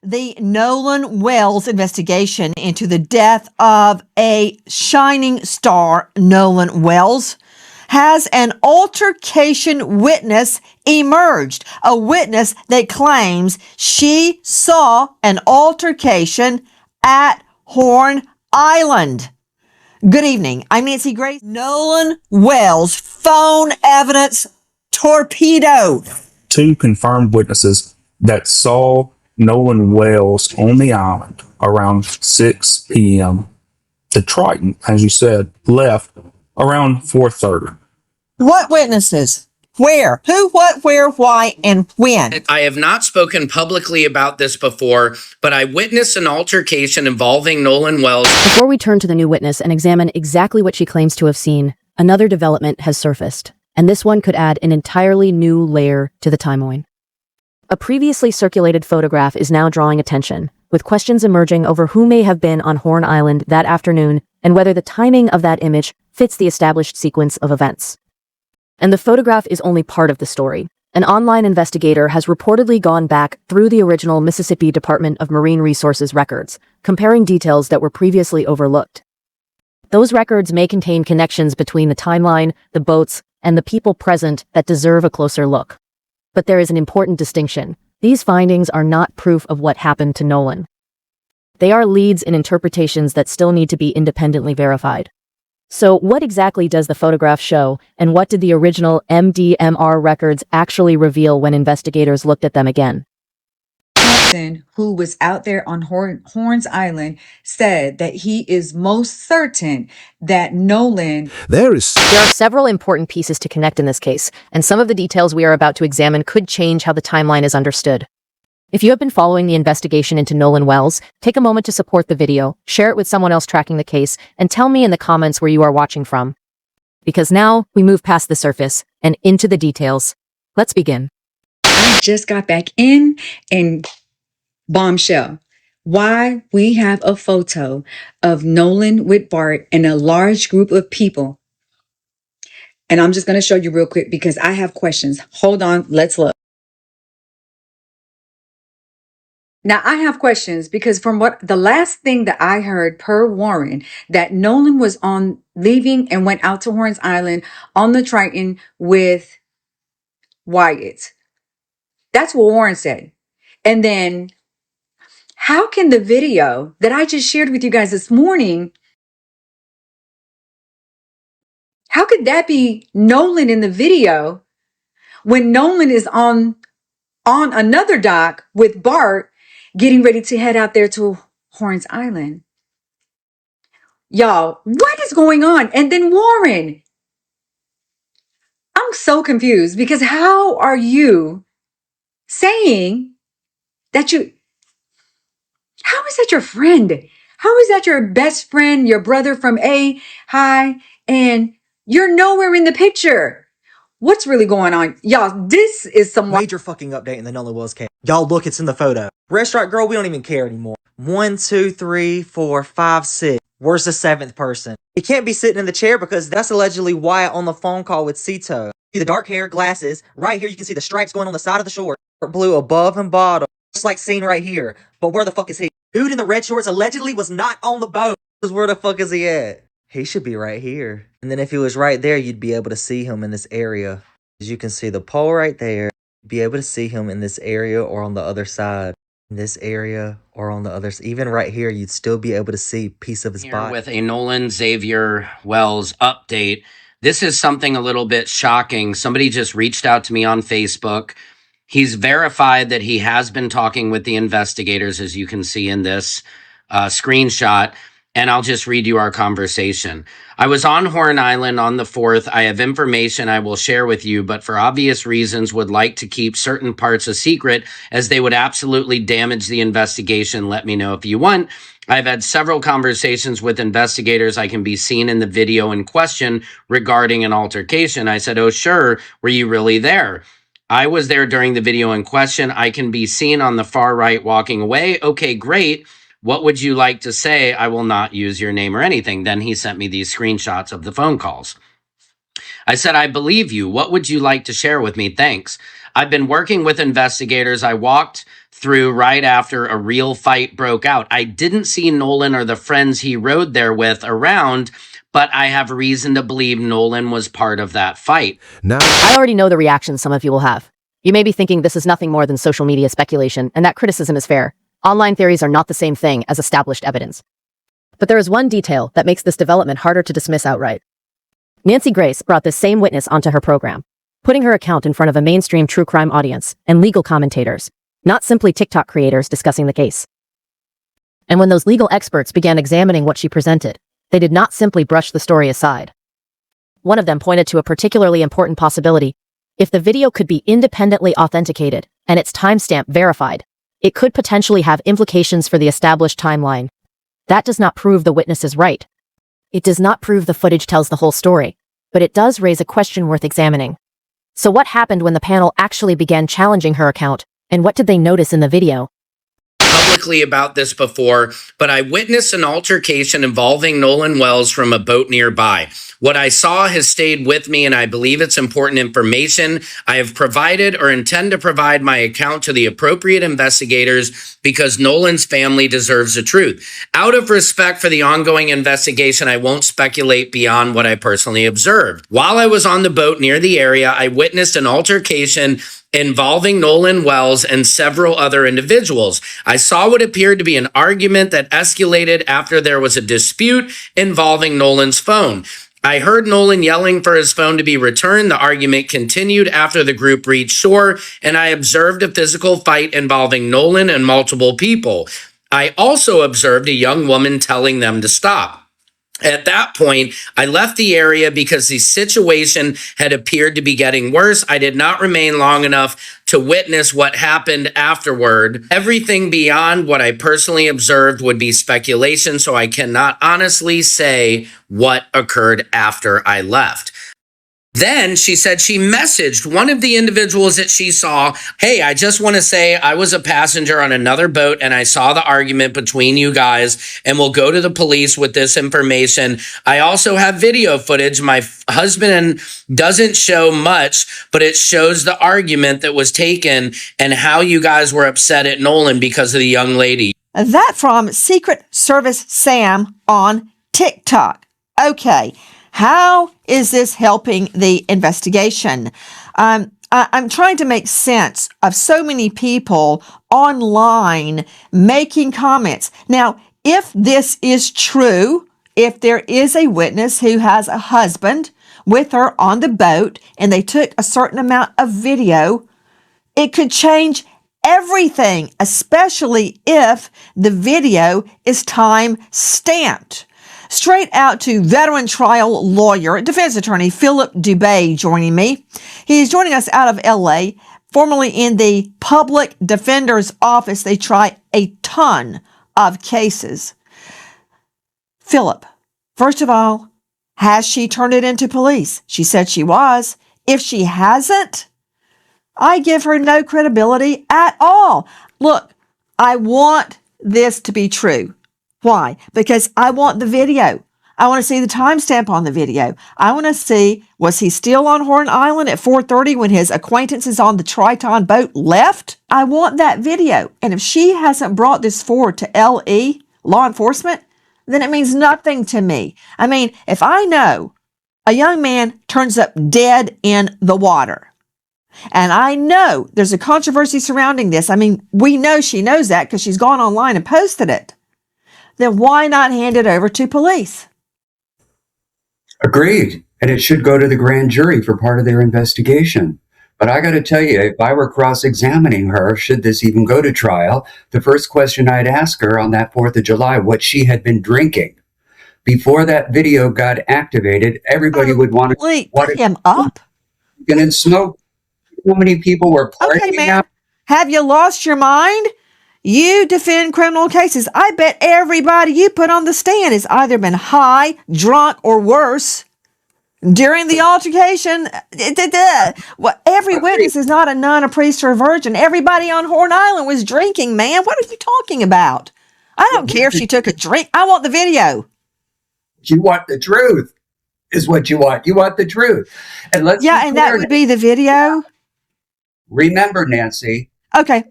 The Nolan Wells investigation into the death of a shining star, Nolan Wells, has an altercation witness emerged. A witness that claims she saw an altercation at Horn Island. Good evening. I'm Nancy Grace. Nolan Wells phone evidence torpedoed. Two confirmed witnesses that saw Nolan Wells on the island around 6 p.m. The Triton, as you said, left around 4:30. What witnesses? Where? Who, what, where, why, and when? I have not spoken publicly about this before, but I witnessed an altercation involving Nolan Wells. Before we turn to the new witness and examine exactly what she claims to have seen, another development has surfaced, and this one could add an entirely new layer to the timeline. A previously circulated photograph is now drawing attention, with questions emerging over who may have been on Horn Island that afternoon and whether the timing of that image fits the established sequence of events. And the photograph is only part of the story. An online investigator has reportedly gone back through the original Mississippi Department of Marine Resources records, comparing details that were previously overlooked. Those records may contain connections between the timeline, the boats, and the people present that deserve a closer look. But there is an important distinction. These findings are not proof of what happened to Nolan. They are leads in interpretations that still need to be independently verified. So what exactly does the photograph show, and what did the original MDMR records actually reveal when investigators looked at them again? Who was out there on Horns Island said that he is most certain that Nolan... There are several important pieces to connect in this case, and some of the details we are about to examine could change how the timeline is understood. If you have been following the investigation into Nolan Wells, take a moment to support the video, share it with someone else tracking the case, and tell me in the comments where you are watching from. Because now we move past the surface and into the details. Let's begin. I just got back in and bombshell. Why we have a photo of Nolan with Bart and a large group of people. And I'm just going to show you real quick because I have questions. Hold on. Let's look. Now, I have questions because from what the last thing that I heard per Warren, that Nolan was on leaving and went out to Horns Island on the Triton with Wyatt. That's what Warren said. And then how can the video that I just shared with you guys this morning, how could that be Nolan in the video when Nolan is on another dock with Bart getting ready to head out there to Horns Island? Y'all, what is going on? And then Warren, I'm so confused because how are you saying that how is that your friend? How is that your best friend, your brother from Hi, and you're nowhere in the picture? What's really going on? Y'all, this is some major fucking update in the Nolan Wells case. Y'all look, it's in the photo. Restaurant girl, we don't even care anymore. 1, 2, 3, 4, 5, 6. Where's the 7th person? He can't be sitting in the chair because that's allegedly Wyatt on the phone call with Cito. See the dark hair, glasses. Right here, you can see the stripes going on the side of the short. Blue above and bottom. Just like seen right here. But where the fuck is he? Dude in the red shorts allegedly was not on the boat. Where the fuck is he at? He should be right here. And then if he was right there, you'd be able to see him in this area. As you can see the pole right there. You'd be able to see him in this area or on the other side. In this area or on the other side. Even right here, you'd still be able to see a piece of his body. With a Nolan Xavier Wells update. This is something a little bit shocking. Somebody just reached out to me on Facebook. He's verified that he has been talking with the investigators, as you can see in this screenshot. And I'll just read you our conversation. I was on Horn Island on the 4th. I have information I will share with you, but for obvious reasons would like to keep certain parts a secret as they would absolutely damage the investigation. Let me know if you want. I've had several conversations with investigators. I can be seen in the video in question regarding an altercation. I said, oh, sure. Were you really there? I was there during the video in question. I can be seen on the far right walking away. Okay, great. What would you like to say? I will not use your name or anything. Then he sent me these screenshots of the phone calls. I said, I believe you. What would you like to share with me? Thanks. I've been working with investigators. I walked through right after a real fight broke out. I didn't see Nolan or the friends he rode there with around, but I have reason to believe Nolan was part of that fight. I already know the reaction some of you will have. You may be thinking this is nothing more than social media speculation, and that criticism is fair. Online theories are not the same thing as established evidence. But there is one detail that makes this development harder to dismiss outright. Nancy Grace brought this same witness onto her program, putting her account in front of a mainstream true crime audience and legal commentators, not simply TikTok creators discussing the case. And when those legal experts began examining what she presented, they did not simply brush the story aside. One of them pointed to a particularly important possibility. If the video could be independently authenticated and its timestamp verified, it could potentially have implications for the established timeline. That does not prove the witness is right. It does not prove the footage tells the whole story, but it does raise a question worth examining. So what happened when the panel actually began challenging her account, and what did they notice in the video? Publicly about this before, but I witnessed an altercation involving Nolan Wells from a boat nearby. What I saw has stayed with me, and I believe it's important information. I have provided or intend to provide my account to the appropriate investigators because Nolan's family deserves the truth. Out of respect for the ongoing investigation, I won't speculate beyond what I personally observed. While I was on the boat near the area, I witnessed an altercation involving Nolan Wells and several other individuals. I saw what appeared to be an argument that escalated after there was a dispute involving Nolan's phone. I heard Nolan yelling for his phone to be returned. The argument continued after the group reached shore, and I observed a physical fight involving Nolan and multiple people. I also observed a young woman telling them to stop. At that point, I left the area because the situation had appeared to be getting worse. I did not remain long enough to witness what happened afterward. Everything beyond what I personally observed would be speculation, so I cannot honestly say what occurred after I left. Then she said she messaged one of the individuals that she saw, hey, I just want to say I was a passenger on another boat and I saw the argument between you guys and we'll go to the police with this information. I also have video footage. My husband doesn't show much, but it shows the argument that was taken and how you guys were upset at Nolan because of the young lady. That from Secret Service Sam on TikTok. Okay. How is this helping the investigation? I'm trying to make sense of so many people online making comments. Now, if this is true, if there is a witness who has a husband with her on the boat and they took a certain amount of video, it could change everything, especially if the video is time stamped. Straight out to veteran trial lawyer, defense attorney Philip Dubay joining me. He's joining us out of LA, formerly in the public defender's office. They try a ton of cases. Philip, first of all, has she turned it into police? She said she was. If she hasn't, I give her no credibility at all. Look, I want this to be true. Why? Because I want the video. I want to see the timestamp on the video. I want to see, was he still on Horn Island at 4:30 when his acquaintances on the Triton boat left? I want that video. And if she hasn't brought this forward to LE, law enforcement, then it means nothing to me. I mean, if I know a young man turns up dead in the water, and I know there's a controversy surrounding this, I mean, we know she knows that because she's gone online and posted it, then why not hand it over to police? Agreed. And it should go to the grand jury for part of their investigation. But I got to tell you, if I were cross-examining her, should this even go to trial, the first question I'd ask her on that 4th of July, what she had been drinking. Before that video got activated, everybody would want to put him up and smoke. So many people were partying. Okay, man. Have you lost your mind? You defend criminal cases. I bet everybody you put on the stand has either been high, drunk, or worse during the altercation. Well, every witness is not a nun, a priest, or a virgin. Everybody on Horn Island was drinking, man. What are you talking about? I don't care if she took a drink. I want the video. You want the truth. is what you want. You want the truth. And let's Yeah, be and that clear. would be the video. Remember, Nancy, Okay.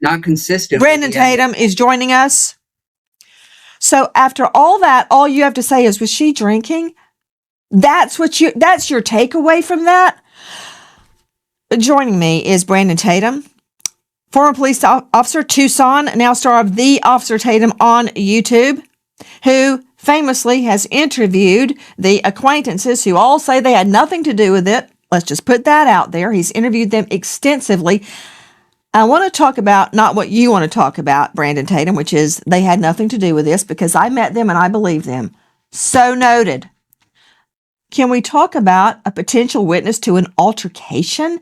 not consistent. Brandon Tatum is joining us. So after all that, all you have to say is, was she drinking? That's your takeaway from that. Joining me is Brandon Tatum, former police officer, Tucson, now star of The Officer Tatum on YouTube, who famously has interviewed the acquaintances who all say they had nothing to do with it. Let's just put that out there. He's interviewed them extensively. I want to talk about not what you want to talk about, Brandon Tatum, which is they had nothing to do with this, because I met them and I believe them. So noted. Can we talk about a potential witness to an altercation?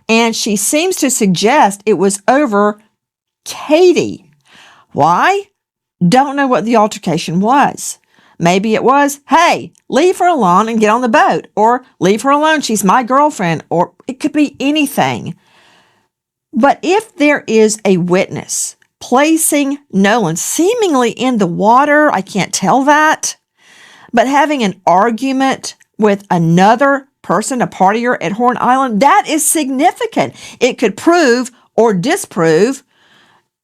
And she seems to suggest it was over Katie. Why? Don't know what the altercation was. Maybe it was, hey, leave her alone and get on the boat. Or leave her alone, she's my girlfriend. Or it could be anything. But if there is a witness placing Nolan seemingly in the water, I can't tell that, but having an argument with another person, a partier at Horn Island, that is significant. It could prove or disprove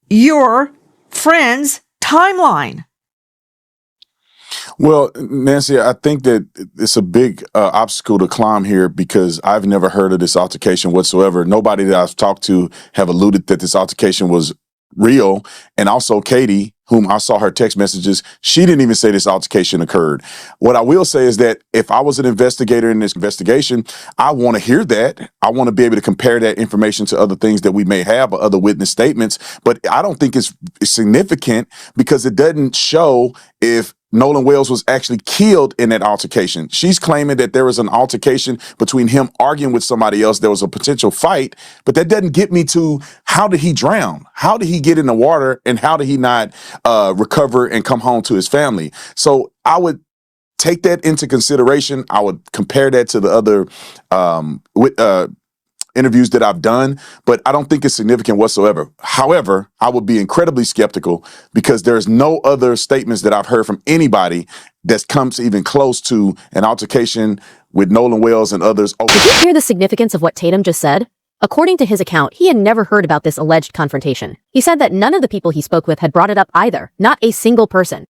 your friend's timeline. Well, Nancy, I think that it's a big obstacle to climb here because I've never heard of this altercation whatsoever. Nobody that I've talked to have alluded that this altercation was real. And also Katie, whom I saw her text messages, she didn't even say this altercation occurred. What I will say is that if I was an investigator in this investigation, I want to hear that. I want to be able to compare that information to other things that we may have or other witness statements. But I don't think it's significant because it doesn't show if Nolan Wells was actually killed in that altercation. She's claiming that there was an altercation between him arguing with somebody else. There was a potential fight, but that doesn't get me to how did he drown? How did he get in the water? And how did he not recover and come home to his family? So I would take that into consideration. I would compare that to the other interviews that I've done, but I don't think it's significant whatsoever. However, I would be incredibly skeptical because there's no other statements that I've heard from anybody that comes even close to an altercation with Nolan Wells and others. Did you hear the significance of what Tatum just said? According to his account, he had never heard about this alleged confrontation. He said that none of the people he spoke with had brought it up either, not a single person.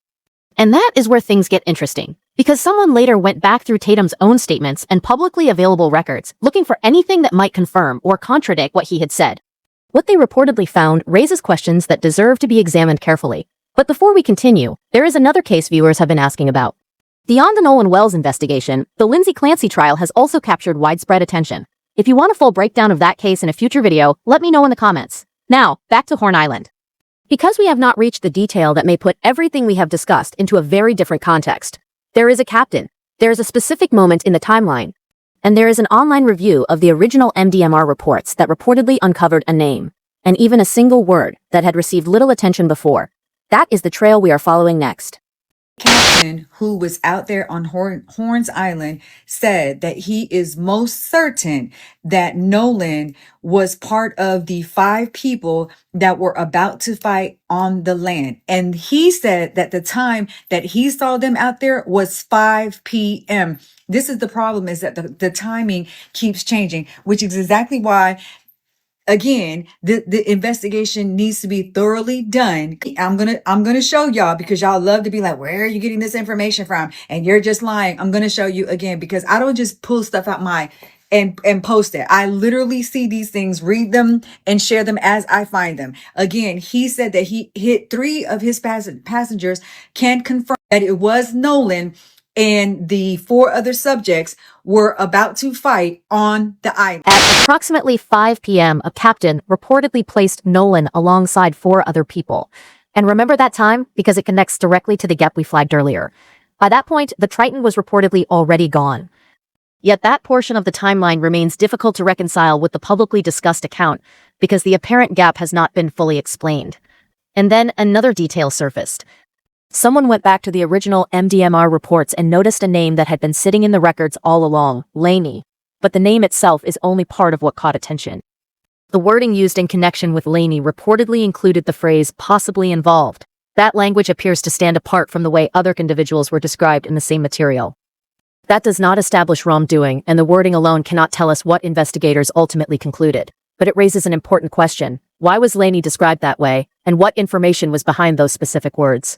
And that is where things get interesting, because someone later went back through Tatum's own statements and publicly available records, looking for anything that might confirm or contradict what he had said. What they reportedly found raises questions that deserve to be examined carefully. But before we continue, there is another case viewers have been asking about. Beyond the Nolan Wells investigation, the Lindsay Clancy trial has also captured widespread attention. If you want a full breakdown of that case in a future video, let me know in the comments. Now, back to Horn Island. Because we have not reached the detail that may put everything we have discussed into a very different context. There is a captain, there is a specific moment in the timeline, and there is an online review of the original MDMR reports that reportedly uncovered a name, and even a single word that had received little attention before. That is the trail we are following next. Captain who was out there on Horns Island said that he is most certain that Nolan was part of the 5 people that were about to fight on the land. And he said that the time that he saw them out there was 5 p.m. This is the problem, is that the timing keeps changing, which is exactly why, again, the investigation needs to be thoroughly done. I'm gonna show y'all, because y'all love to be like, where are you getting this information from? And you're just lying. I'm gonna show you again, because I don't just pull stuff out and post it. I literally see these things, read them, and share them as I find them. Again, he said that he hit 3 of his passengers can confirm that it was Nolan, and the 4 other subjects were about to fight on the island. At approximately 5 p.m., a captain reportedly placed Nolan alongside 4 other people. And remember that time because it connects directly to the gap we flagged earlier. By that point, the Triton was reportedly already gone. Yet that portion of the timeline remains difficult to reconcile with the publicly discussed account because the apparent gap has not been fully explained. And then another detail surfaced. Someone went back to the original MDMR reports and noticed a name that had been sitting in the records all along, Laney. But the name itself is only part of what caught attention. The wording used in connection with Laney reportedly included the phrase possibly involved, That language appears to stand apart from the way other individuals were described in the same material. That does not establish wrongdoing, and the wording alone cannot tell us what investigators ultimately concluded. But it raises an important question. Why was Laney described that way, and what information was behind those specific words?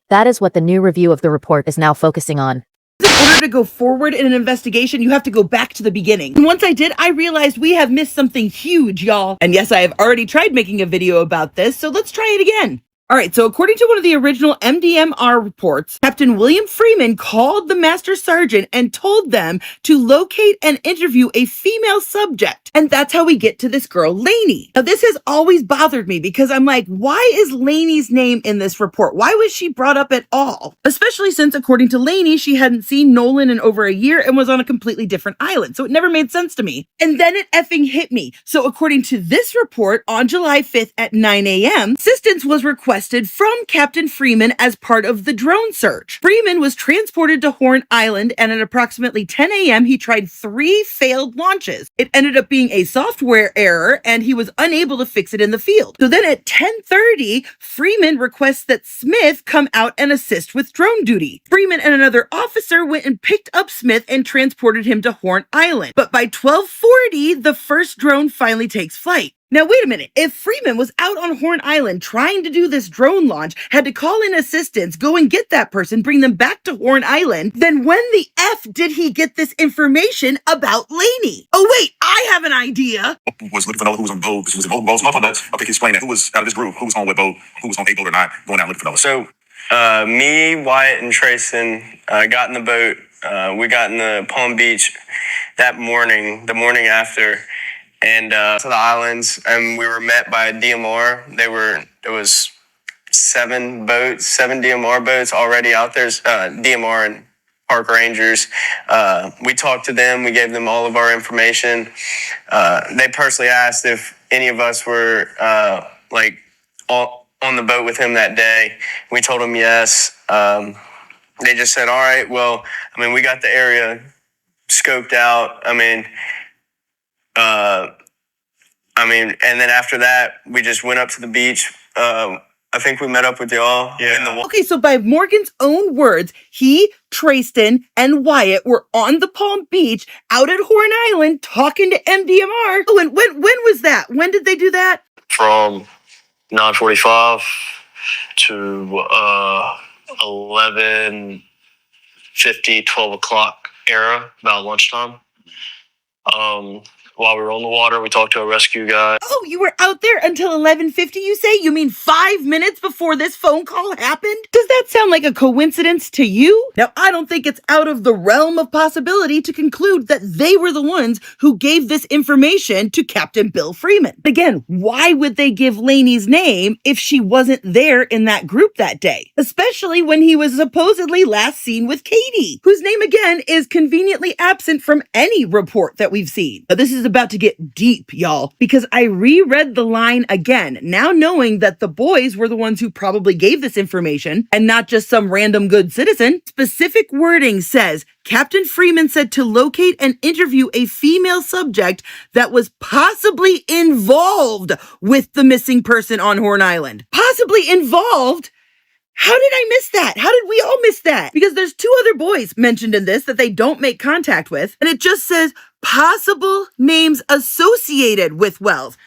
That is what the new review of the report is now focusing on. In order to go forward in an investigation, you have to go back to the beginning. And once I did, I realized we have missed something huge, y'all. And yes, I have already tried making a video about this, so let's try it again. All right, so according to one of the original MDMR reports, Captain William Freeman called the Master Sergeant and told them to locate and interview a female subject. And that's how we get to this girl, Laney. Now, this has always bothered me because I'm like, why is Laney's name in this report? Why was she brought up at all? Especially since, according to Laney, she hadn't seen Nolan in over a year and was on a completely different island. So it never made sense to me. And then it effing hit me. So according to this report, on July 5th at 9 a.m., assistance was requested from Captain Freeman as part of the drone search. Freeman was transported to Horn Island, and at approximately 10 a.m., he tried 3 failed launches. It ended up being a software error, and he was unable to fix it in the field. So then at 10:30, Freeman requests that Smith come out and assist with drone duty. Freeman and another officer went and picked up Smith and transported him to Horn Island. But by 12:40, the first drone finally takes flight. Now, wait a minute. If Freeman was out on Horn Island trying to do this drone launch, had to call in assistance, go and get that person, bring them back to Horn Island, then when the F did he get this information about Laney? Oh, wait, I have an idea. Was looking for Nola, who was on boat. Who was in boat. I think he explained that. Who was out of this group? Who was on what boat? Who was on a boat or not? Going out looking for Nola. So, me, Wyatt, and Trayson got in the boat. We got in the Palm Beach that morning, the morning after, and to the islands, and we were met by a DMR. There was 7 DMR boats already out there, DMR and park rangers. We talked to them. We gave them all of our information. They personally asked if any of us were on the boat with him that day. We told them yes. They just said, all right, well, we got the area scoped out. And then after that, we just went up to the beach. I think we met up with y'all. Yeah. Okay, so by Morgan's own words, he, Trayston, and Wyatt were on the Palm Beach out at Horn Island talking to MDMR. Oh, and when was that? When did they do that? From 9:45 to 11:50, 12 o'clock era, about lunchtime. While we were on the water, we talked to a rescue guy. Oh, you were out there until 11:50, you say? You mean 5 minutes before this phone call happened? Does that sound like a coincidence to you? Now, I don't think it's out of the realm of possibility to conclude that they were the ones who gave this information to Captain Bill Freeman. Again, why would they give Laney's name if she wasn't there in that group that day? Especially when he was supposedly last seen with Katie, whose name again is conveniently absent from any report that we've seen. Now, this is about to get deep, y'all, because I reread the line again, now knowing that the boys were the ones who probably gave this information and not just some random good citizen. Specific wording says, Captain Freeman said to locate and interview a female subject that was possibly involved with the missing person on Horn Island. Possibly involved? How did I miss that? How did we all miss that? Because there's 2 other boys mentioned in this that they don't make contact with, and it just says possible names associated with Wells.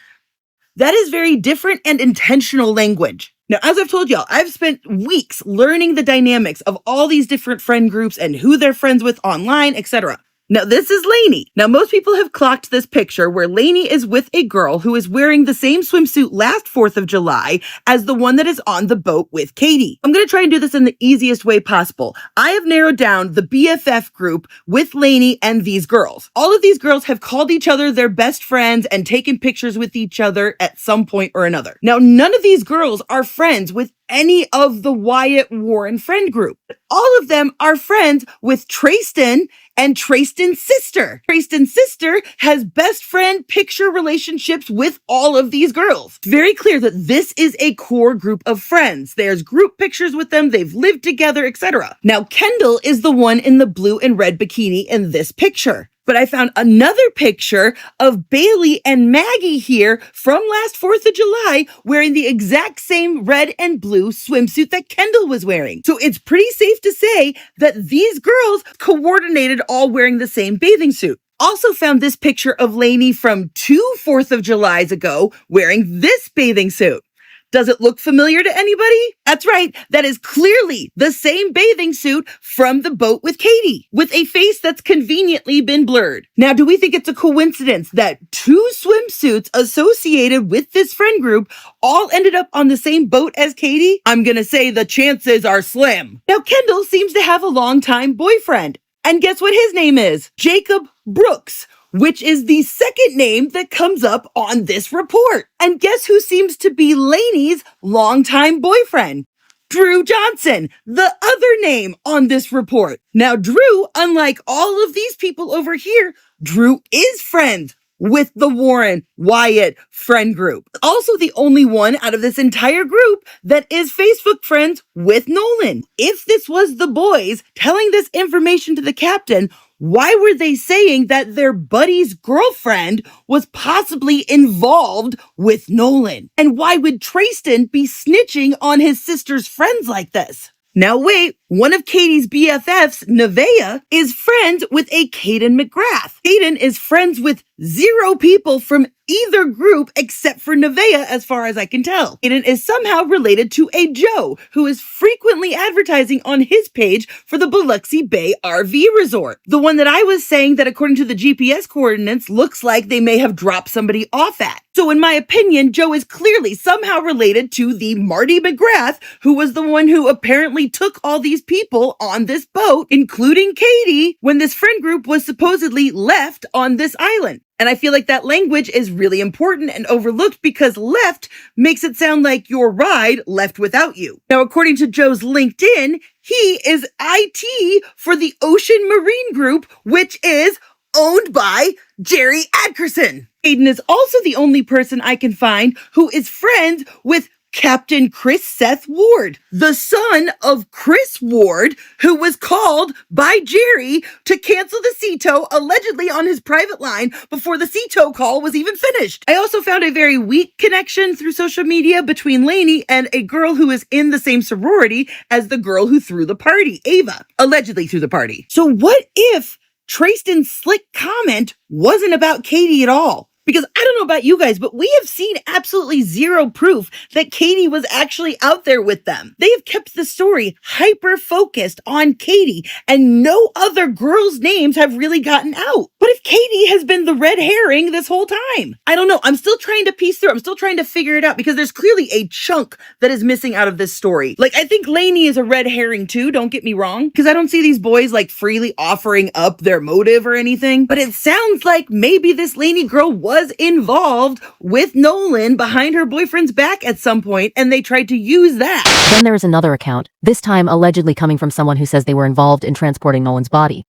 That is very different and intentional language. Now, as I've told y'all, I've spent weeks learning the dynamics of all these different friend groups and who they're friends with online, etc. Now, this is Laney. Now, most people have clocked this picture where Laney is with a girl who is wearing the same swimsuit last 4th of July as the one that is on the boat with Katie. I'm going to try and do this in the easiest way possible. I have narrowed down the BFF group with Laney and these girls. All of these girls have called each other their best friends and taken pictures with each other at some point or another. Now, none of these girls are friends with any of the Wyatt Warren friend group. All of them are friends with Trayston and Trayston's sister. Trayston's sister has best friend picture relationships with all of these girls. It's very clear that this is a core group of friends. There's group pictures with them, they've lived together, etc. Now, Kendall is the one in the blue and red bikini in this picture. But I found another picture of Bailey and Maggie here from last 4th of July wearing the exact same red and blue swimsuit that Kendall was wearing. So it's pretty safe to say that these girls coordinated all wearing the same bathing suit. Also found this picture of Lainey from 2 4th of Julys ago wearing this bathing suit. Does it look familiar to anybody? That's right. That is clearly the same bathing suit from the boat with Katie, with a face that's conveniently been blurred. Now, do we think it's a coincidence that 2 swimsuits associated with this friend group all ended up on the same boat as Katie? I'm gonna say the chances are slim. Now, Kendall seems to have a longtime boyfriend. And guess what his name is? Jacob Brooks, which is the second name that comes up on this report. And guess who seems to be Lainey's longtime boyfriend? Drew Johnson, the other name on this report. Now, Drew, unlike all of these people over here, Drew is friends with the Warren Wyatt friend group. Also the only one out of this entire group that is Facebook friends with Nolan. If this was the boys telling this information to the captain, why were they saying that their buddy's girlfriend was possibly involved with Nolan? And why would Trayston be snitching on his sister's friends like this? Now wait, one of Katie's BFFs, Nevaeh, is friends with a Caden McGrath. Caden is friends with 0 people from either group except for Nevaeh, as far as I can tell. Caden is somehow related to a Joe, who is frequently advertising on his page for the Biloxi Bay RV Resort. The one that I was saying that according to the GPS coordinates looks like they may have dropped somebody off at. So in my opinion, Joe is clearly somehow related to the Marty McGrath, who was the one who apparently took all these people on this boat, including Katie, when this friend group was supposedly left on this island. And I feel like that language is really important and overlooked because left makes it sound like your ride left without you. Now, according to Joe's LinkedIn, he is IT for the Ocean Marine Group, which is owned by Jerry Adkerson. Aiden is also the only person I can find who is friends with Captain Chris Seth Ward, the son of Chris Ward, who was called by Jerry to cancel the sea tow allegedly on his private line before the sea tow call was even finished. I also found a very weak connection through social media between Lainey and a girl who is in the same sorority as the girl who threw the party, Ava, allegedly threw the party. So what if Trayston's slick comment wasn't about Katie at all? Because I don't know about you guys, but we have seen absolutely 0 proof that Katie was actually out there with them. They have kept the story hyper-focused on Katie, and no other girls' names have really gotten out. But if Katie has been the red herring this whole time? I don't know. I'm still trying to piece through. I'm still trying to figure it out because there's clearly a chunk that is missing out of this story. Like, I think Lainey is a red herring too, don't get me wrong, because I don't see these boys like freely offering up their motive or anything. But it sounds like maybe this Lainey girl was involved with Nolan behind her boyfriend's back at some point, and they tried to use that. Then there is another account, this time allegedly coming from someone who says they were involved in transporting Nolan's body.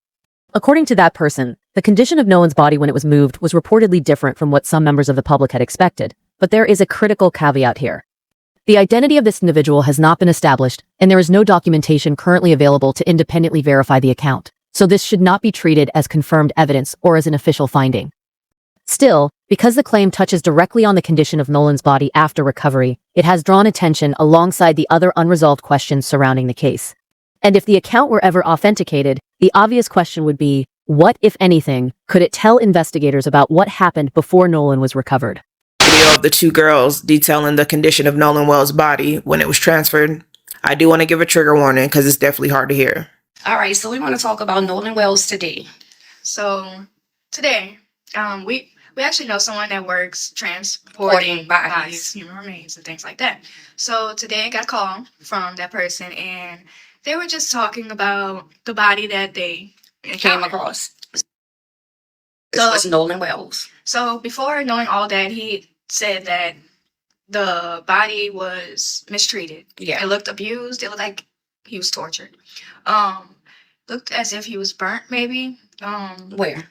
According to that person, the condition of Nolan's body when it was moved was reportedly different from what some members of the public had expected. But there is a critical caveat here. The identity of this individual has not been established, and there is no documentation currently available to independently verify the account. So this should not be treated as confirmed evidence or as an official finding. Still, because the claim touches directly on the condition of Nolan's body after recovery, it has drawn attention alongside the other unresolved questions surrounding the case. And if the account were ever authenticated, the obvious question would be, what, if anything, could it tell investigators about what happened before Nolan was recovered? Video of the 2 girls detailing the condition of Nolan Wells' body when it was transferred. I do want to give a trigger warning because it's definitely hard to hear. All right, so we want to talk about Nolan Wells today. So today, we actually know someone that works transporting bodies, human remains, and things like that. So today I got a call from that person, and they were just talking about the body that they came across. This was Nolan Wells. So before knowing all that, he said that the body was mistreated. Yeah. It looked abused. It looked like he was tortured. Looked as if he was burnt, maybe. Where?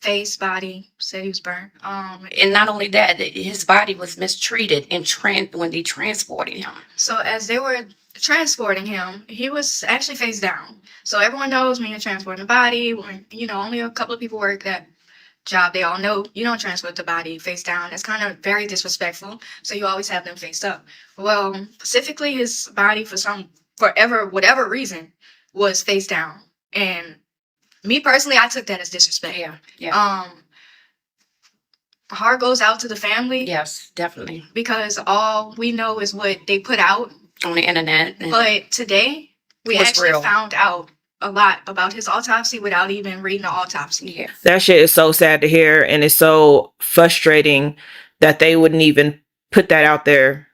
face, body, said he was burned. And not only that, his body was mistreated and when they transported him. So as they were transporting him, he was actually face down. So everyone knows when you're transporting a body, when only a couple of people work that job, they all know you don't transport the body face down. It's kind of very disrespectful. So you always have them face up. Well, specifically his body whatever reason was face down. And me personally, I took that as disrespect. Yeah. Heart goes out to the family. Yes, definitely. Because all we know is what they put out on the internet. But today, we actually found out a lot about his autopsy without even reading the autopsy. Yeah. That shit is so sad to hear, and it's so frustrating that they wouldn't even put that out there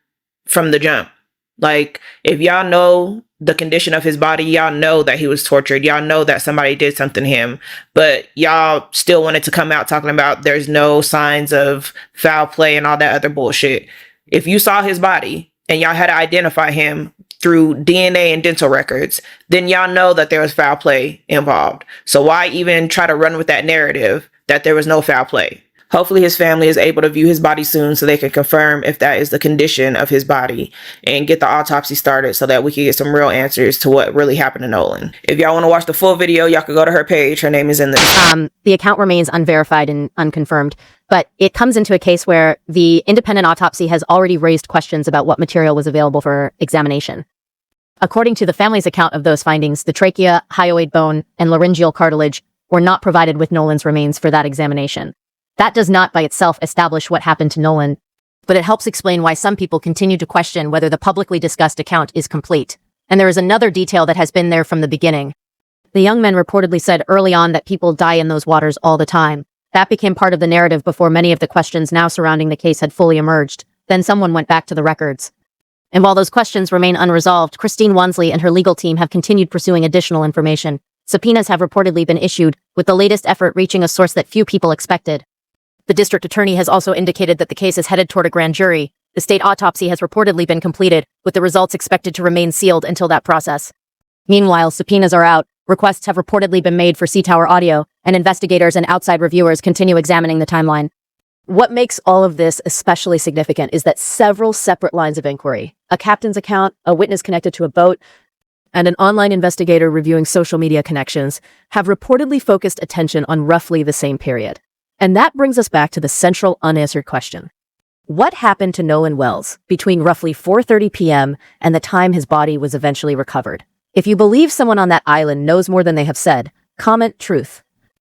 from the jump. Like, if y'all know the condition of his body, y'all know that he was tortured, y'all know that somebody did something to him, but y'all still wanted to come out talking about there's no signs of foul play and all that other bullshit. If you saw his body and y'all had to identify him through DNA and dental records, then y'all know that there was foul play involved. So why even try to run with that narrative that there was no foul play? Hopefully his family is able to view his body soon so they can confirm if that is the condition of his body and get the autopsy started so that we can get some real answers to what really happened to Nolan. If y'all want to watch the full video, y'all can go to her page. Her name is in the... The account remains unverified and unconfirmed, but it comes into a case where the independent autopsy has already raised questions about what material was available for examination. According to the family's account of those findings, the trachea, hyoid bone, and laryngeal cartilage were not provided with Nolan's remains for that examination. That does not by itself establish what happened to Nolan, but it helps explain why some people continue to question whether the publicly discussed account is complete. And there is another detail that has been there from the beginning. The young men reportedly said early on that people die in those waters all the time. That became part of the narrative before many of the questions now surrounding the case had fully emerged. Then someone went back to the records. And while those questions remain unresolved, Christine Wansley and her legal team have continued pursuing additional information. Subpoenas have reportedly been issued, with the latest effort reaching a source that few people expected. The district attorney has also indicated that the case is headed toward a grand jury. The state autopsy has reportedly been completed, with the results expected to remain sealed until that process. Meanwhile, subpoenas are out, requests have reportedly been made for C-Tower audio, and investigators and outside reviewers continue examining the timeline. What makes all of this especially significant is that several separate lines of inquiry, a captain's account, a witness connected to a boat, and an online investigator reviewing social media connections, have reportedly focused attention on roughly the same period. And that brings us back to the central unanswered question. What happened to Nolan Wells between roughly 4:30 p.m. and the time his body was eventually recovered? If you believe someone on that island knows more than they have said, comment truth.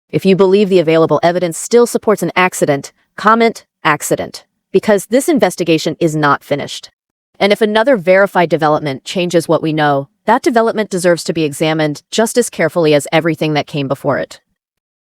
If you believe the available evidence still supports an accident, comment accident, because this investigation is not finished. And if another verified development changes what we know, that development deserves to be examined just as carefully as everything that came before it.